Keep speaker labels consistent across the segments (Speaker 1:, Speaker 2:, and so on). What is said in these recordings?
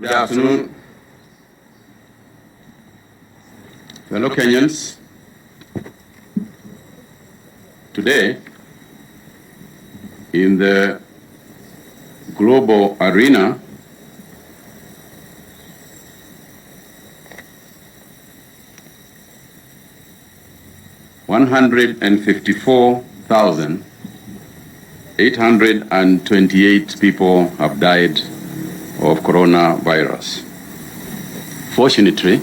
Speaker 1: Good afternoon, fellow Kenyans. Today, in the global arena, $154,828 people have died of coronavirus. Fortunately,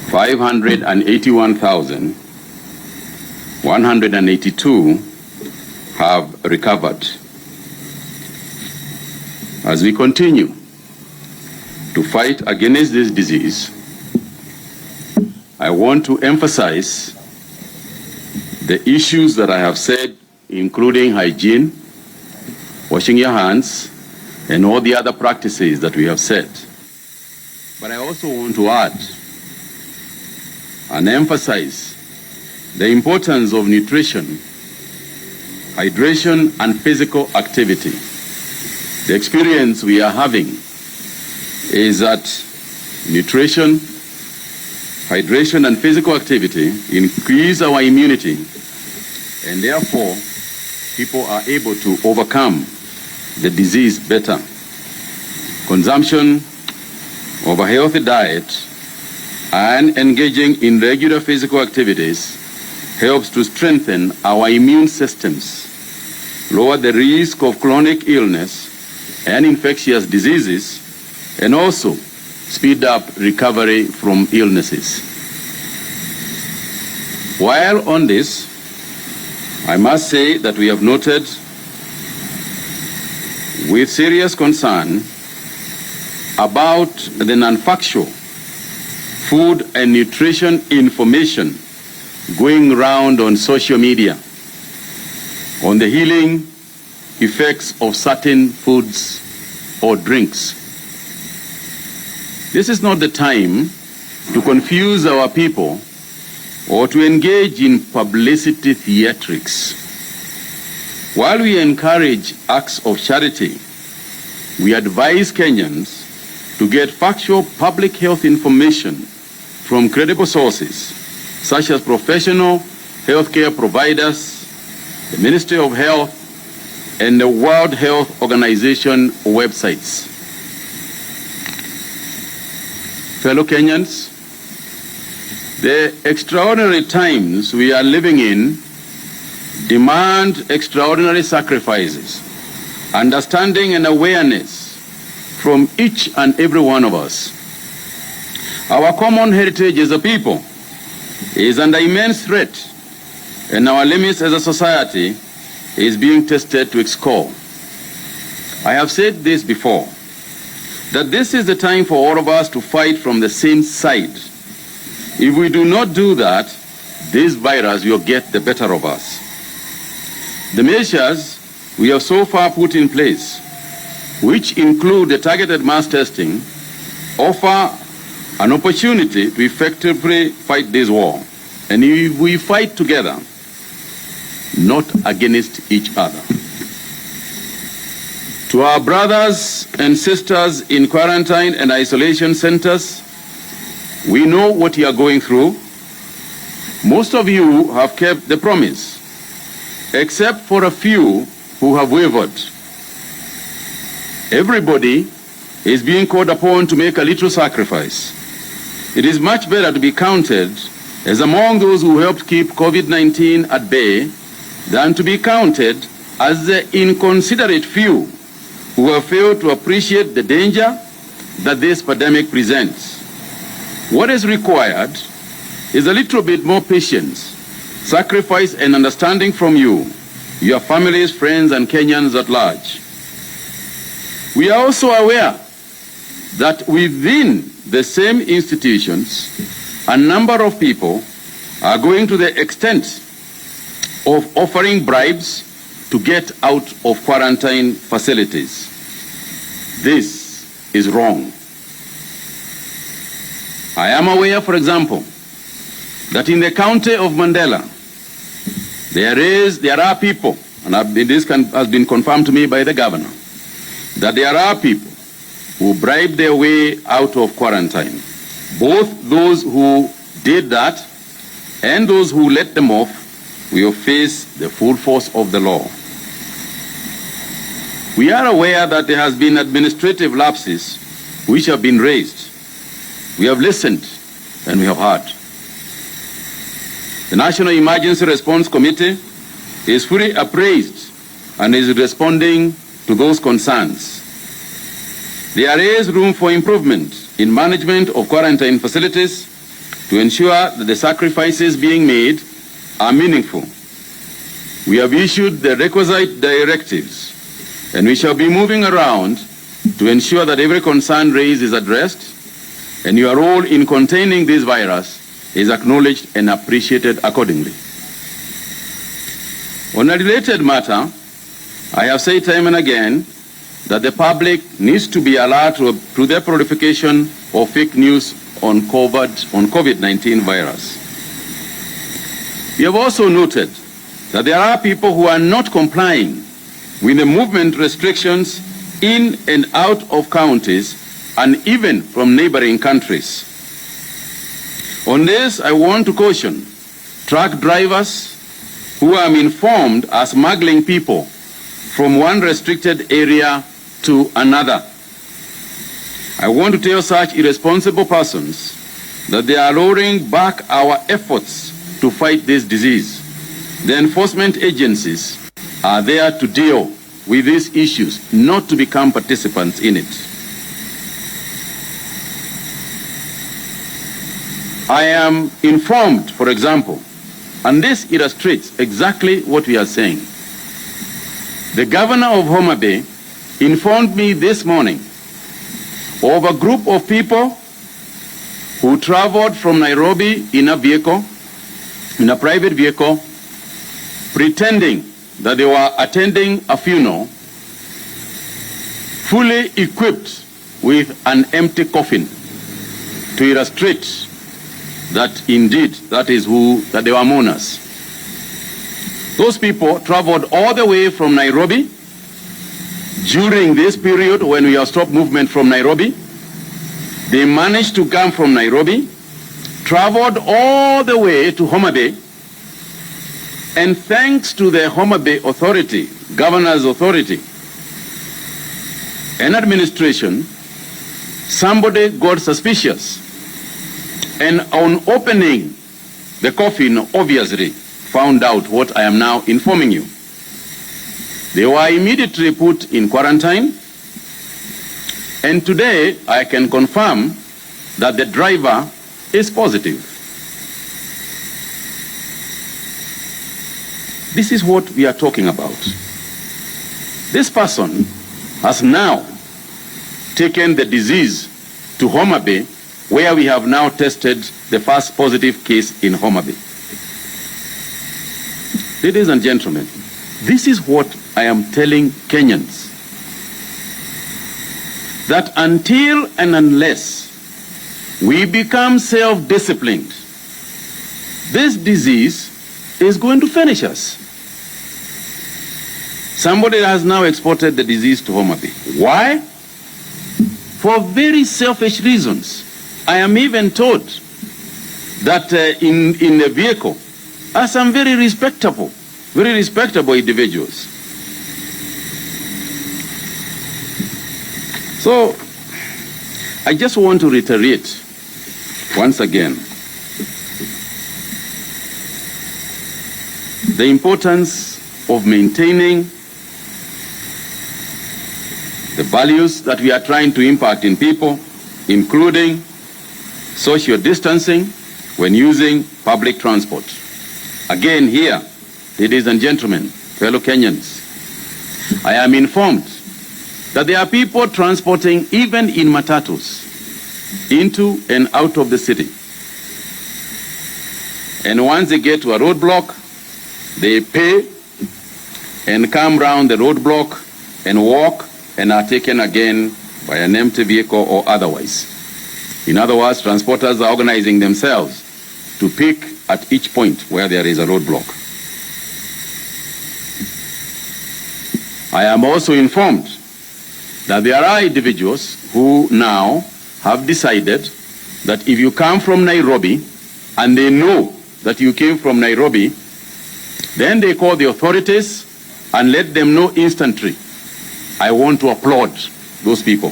Speaker 1: 581,182 have recovered. As we continue to fight against this disease, I want to emphasize the issues that I have said, including hygiene, washing your hands, and all the other practices that we have said. But I also want to add and emphasize the importance of nutrition, hydration, and physical activity. The experience we are having is that nutrition, hydration, and physical activity increase our immunity, and therefore people are able to overcome the disease better. Consumption of a healthy diet and engaging in regular physical activities helps to strengthen our immune systems, lower the risk of chronic illness and infectious diseases, and also speed up recovery from illnesses. While on this, I must say that we have noted with serious concern about the non-factual food and nutrition information going around on social media on the healing effects of certain foods or drinks. This is not the time to confuse our people or to engage in publicity theatrics. While we encourage acts of charity, we advise Kenyans to get factual public health information from credible sources, such as professional healthcare providers, the Ministry of Health, and the World Health Organization websites. Fellow Kenyans, the extraordinary times we are living in demand extraordinary sacrifices, understanding and awareness from each and every one of us. Our common heritage as a people is under immense threat, and our limits as a society is being tested to its core. I have said this before, that this is the time for all of us to fight from the same side. If we do not do that, this virus will get the better of us. The measures we have so far put in place, which include the targeted mass testing, offer an opportunity to effectively fight this war. And if we fight together, not against each other. To our brothers and sisters in quarantine and isolation centers, we know what you are going through. Most of you have kept the promise, except for a few who have wavered. Everybody is being called upon to make a little sacrifice. It is much better to be counted as among those who helped keep COVID-19 at bay than to be counted as the inconsiderate few who have failed to appreciate the danger that this pandemic presents. What is required is a little bit more patience, sacrifice, and understanding from you, your families, friends, and Kenyans at large. We are also aware that within the same institutions, a number of people are going to the extent of offering bribes to get out of quarantine facilities. This is wrong. I am aware, for example, that in the county of Mandela, there are people, and this has been confirmed to me by the governor, that there are people who bribed their way out of quarantine. Both those who did that and those who let them off will face the full force of the law. We are aware that there has been administrative lapses which have been raised. We have listened and we have heard. The National Emergency Response Committee is fully appraised and is responding to those concerns. There is room for improvement in management of quarantine facilities to ensure that the sacrifices being made are meaningful. We have issued the requisite directives, and we shall be moving around to ensure that every concern raised is addressed, and your role in containing this virus is acknowledged and appreciated accordingly. On a related matter, I have said time and again that the public needs to be alert to the proliferation of fake news on COVID-19 virus. We have also noted that there are people who are not complying with the movement restrictions in and out of counties and even from neighboring countries. On this, I want to caution truck drivers who I'm informed are smuggling people from one restricted area to another. I want to tell such irresponsible persons that they are lowering back our efforts to fight this disease. The enforcement agencies are there to deal with these issues, not to become participants in it. I am informed, for example, and this illustrates exactly what we are saying. The governor of Homa Bay informed me this morning of a group of people who traveled from Nairobi in a private vehicle, pretending that they were attending a funeral, fully equipped with an empty coffin, to illustrate that indeed that they were mourners. Those people traveled all the way from Nairobi during this period when we have stopped movement from Nairobi. They managed to come from Nairobi, traveled all the way to Homa Bay, and thanks to the Homa Bay Authority, Governor's Authority, and administration, somebody got suspicious. And on opening the coffin, obviously found out what I am now informing you. They were immediately put in quarantine. And today, I can confirm that the driver is positive. This is what we are talking about. This person has now taken the disease to Homa Bay, where we have now tested the first positive case in Homa Bay. Ladies and gentlemen, this is what I am telling Kenyans. That until and unless we become self-disciplined, this disease is going to finish us. Somebody has now exported the disease to Homa Bay. Why? For very selfish reasons. I am even told that in the vehicle are some very respectable individuals. So I just want to reiterate once again the importance of maintaining the values that we are trying to impact in people, including social distancing when using public transport. Again here, ladies and gentlemen, fellow Kenyans, I am informed that there are people transporting even in matatus into and out of the city. And once they get to a roadblock, they pay and come round the roadblock and walk and are taken again by an empty vehicle or otherwise. In other words, transporters are organizing themselves to pick at each point where there is a roadblock. I am also informed that there are individuals who now have decided that if you come from Nairobi and they know that you came from Nairobi, then they call the authorities and let them know instantly. I want to applaud those people.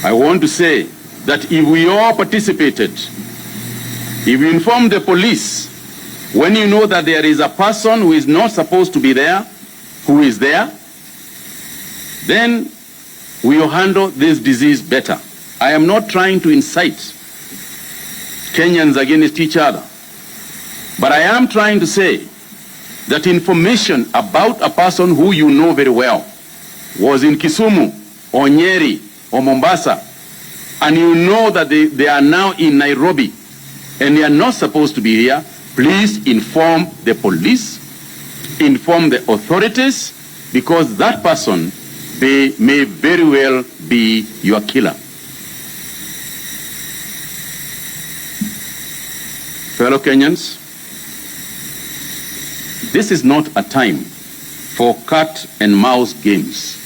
Speaker 1: I want to say that if we all participated, if you inform the police, when you know that there is a person who is not supposed to be there, who is there, then we will handle this disease better. I am not trying to incite Kenyans against each other, but I am trying to say that information about a person who you know very well was in Kisumu or Nyeri or Mombasa, and you know that they are now in Nairobi and they are not supposed to be here, please inform the police, inform the authorities, because that person may very well be your killer. Fellow Kenyans, this is not a time for cat and mouse games.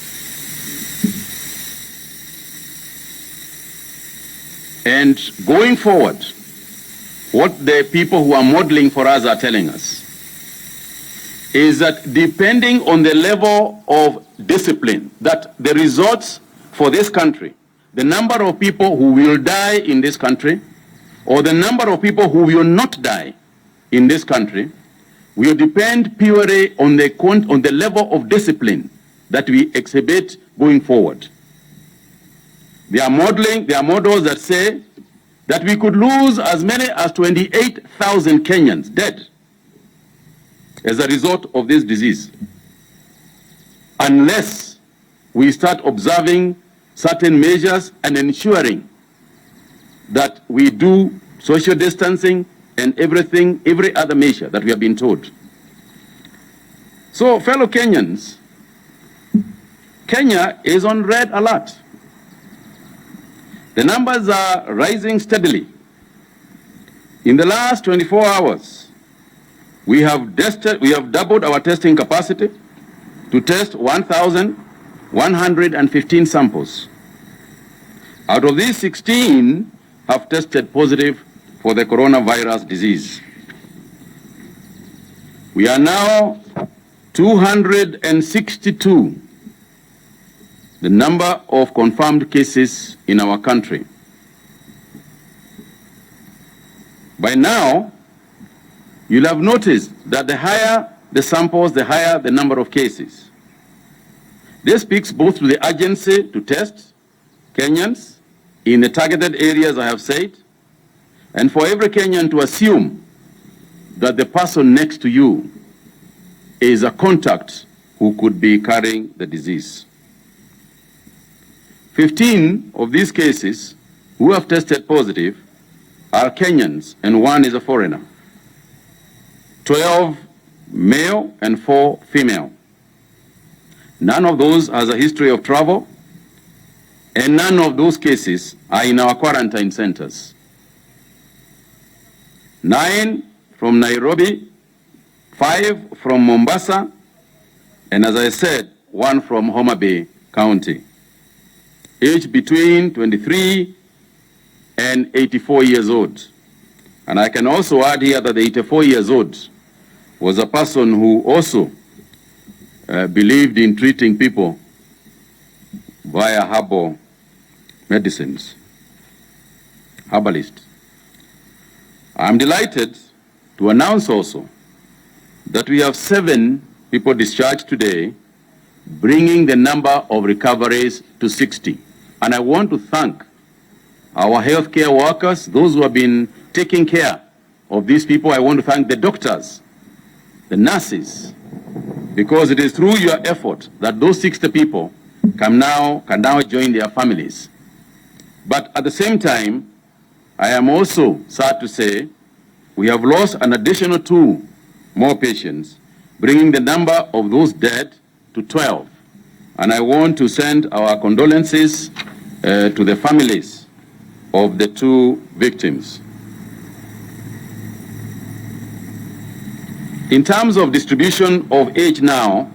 Speaker 1: And going forward, what the people who are modeling for us are telling us is that depending on the level of discipline, that the results for this country, the number of people who will die in this country, or the number of people who will not die in this country, will depend purely on the level of discipline that we exhibit going forward. There are models that say that we could lose as many as 28,000 Kenyans dead as a result of this disease, unless we start observing certain measures and ensuring that we do social distancing and every other measure that we have been told. So, fellow Kenyans, Kenya is on red alert. The numbers are rising steadily. In the last 24 hours, we have doubled our testing capacity to test 1,115 samples. Out of these, 16 have tested positive for the coronavirus disease. We are now 262, the number of confirmed cases in our country. By now, you'll have noticed that the higher the samples, the higher the number of cases. This speaks both to the urgency to test Kenyans in the targeted areas I have said, and for every Kenyan to assume that the person next to you is a contact who could be carrying the disease. 15 of these cases who have tested positive are Kenyans and 1 is a foreigner. 12 male and 4 female. None of those has a history of travel, and none of those cases are in our quarantine centers. 9 from Nairobi, 5 from Mombasa, and as I said, 1 from Homa Bay County, each between 23 and 84 years old. And I can also add here that the 84 years old was a person who also believed in treating people via herbal medicines, herbalist. I'm delighted to announce also that we have 7 people discharged today, bringing the number of recoveries to 60. And I want to thank our healthcare workers, those who have been taking care of these people. I want to thank the doctors, the nurses, because it is through your effort that those 60 people can now join their families. But at the same time, I am also sad to say we have lost an additional 2 more patients, bringing the number of those dead to 12. And I want to send our condolences to the families of the 2 victims. In terms of distribution of age now,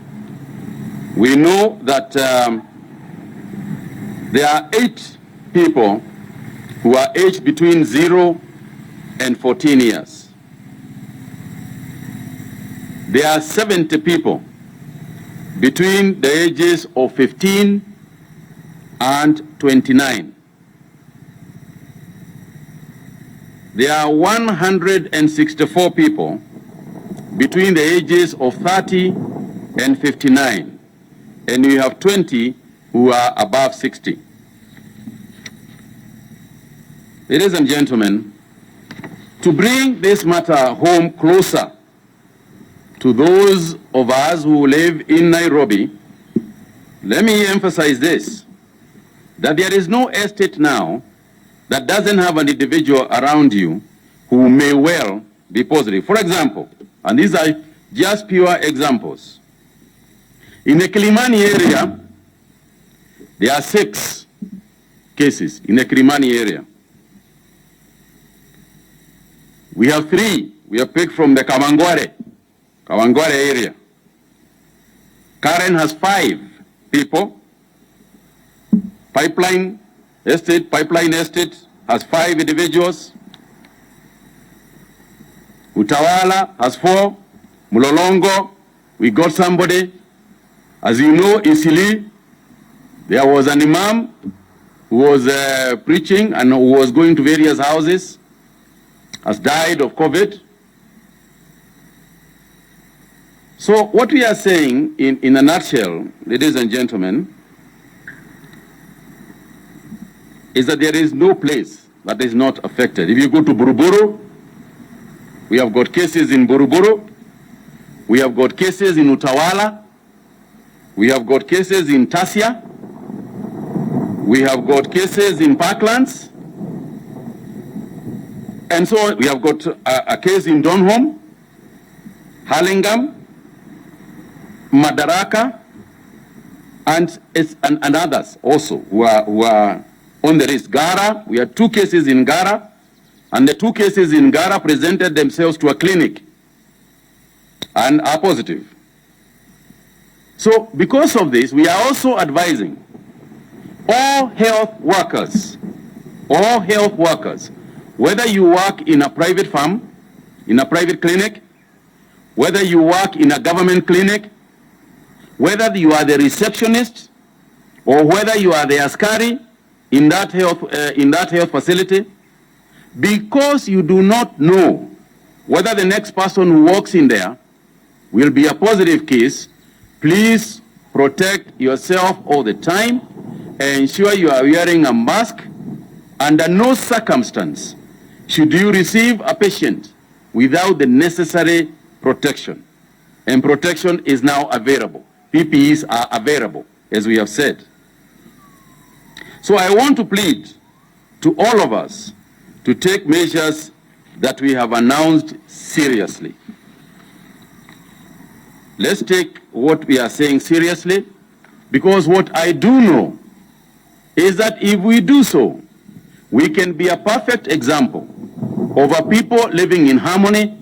Speaker 1: we know that There are 8 people who are aged between 0 and 14 years. There are 70 people between the ages of 15 and 29. There are 164 people between the ages of 30 and 59, and we have 20 who are above 60. Ladies and gentlemen, to bring this matter home closer to those of us who live in Nairobi, let me emphasize this, that there is no estate now that doesn't have an individual around you who may well be positive. For example, and these are just pure examples, in the Kilimani area, there are 6 cases in the Kilimani area. We have 3 we have picked from the Kawangware area. Karen has 5 people. Pipeline Estate has 5 individuals. Utawala has 4. Mulolongo, we got somebody. As you know, Isili, there was an imam who was preaching and who was going to various houses, has died of COVID. So what we are saying in a nutshell, ladies and gentlemen, is that there is no place that is not affected. If you go to Buruburu, we have got cases in Buruburu, we have got cases in Utawala, we have got cases in Tasia, we have got cases in Parklands, and so on. We have got a case in Donholm, Hurlingham, Madaraka, and others also who are on the list. Gara, we had 2 cases in Gara, and the 2 cases in Gara presented themselves to a clinic and are positive. So because of this, we are also advising all health workers, whether you work in a private farm, in a private clinic, whether you work in a government clinic, whether you are the receptionist, or whether you are the askari in that health facility, because you do not know whether the next person who walks in there will be a positive case, please protect yourself all the time. Ensure you are wearing a mask. Under no circumstance should you receive a patient without the necessary protection. And protection is now available. PPEs are available, as we have said. So I want to plead to all of us to take measures that we have announced seriously. Let's take what we are saying seriously, because what I do know is that if we do so, we can be a perfect example of a people living in harmony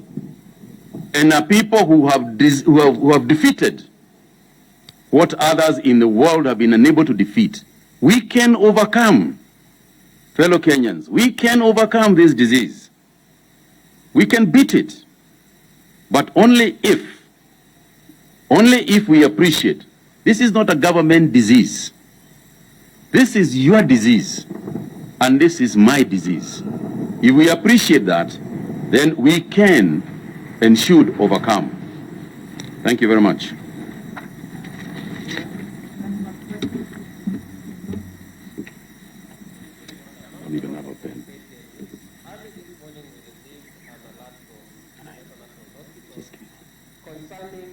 Speaker 1: and a people who have defeated what others in the world have been unable to defeat. We can overcome, fellow Kenyans, we can overcome this disease. We can beat it, but only if we appreciate this is not a government disease. This is your disease, and this is my disease. If we appreciate that, then we can and should overcome. Thank you very much. I don't even have a pen.
Speaker 2: Early this morning we received an alert from concerning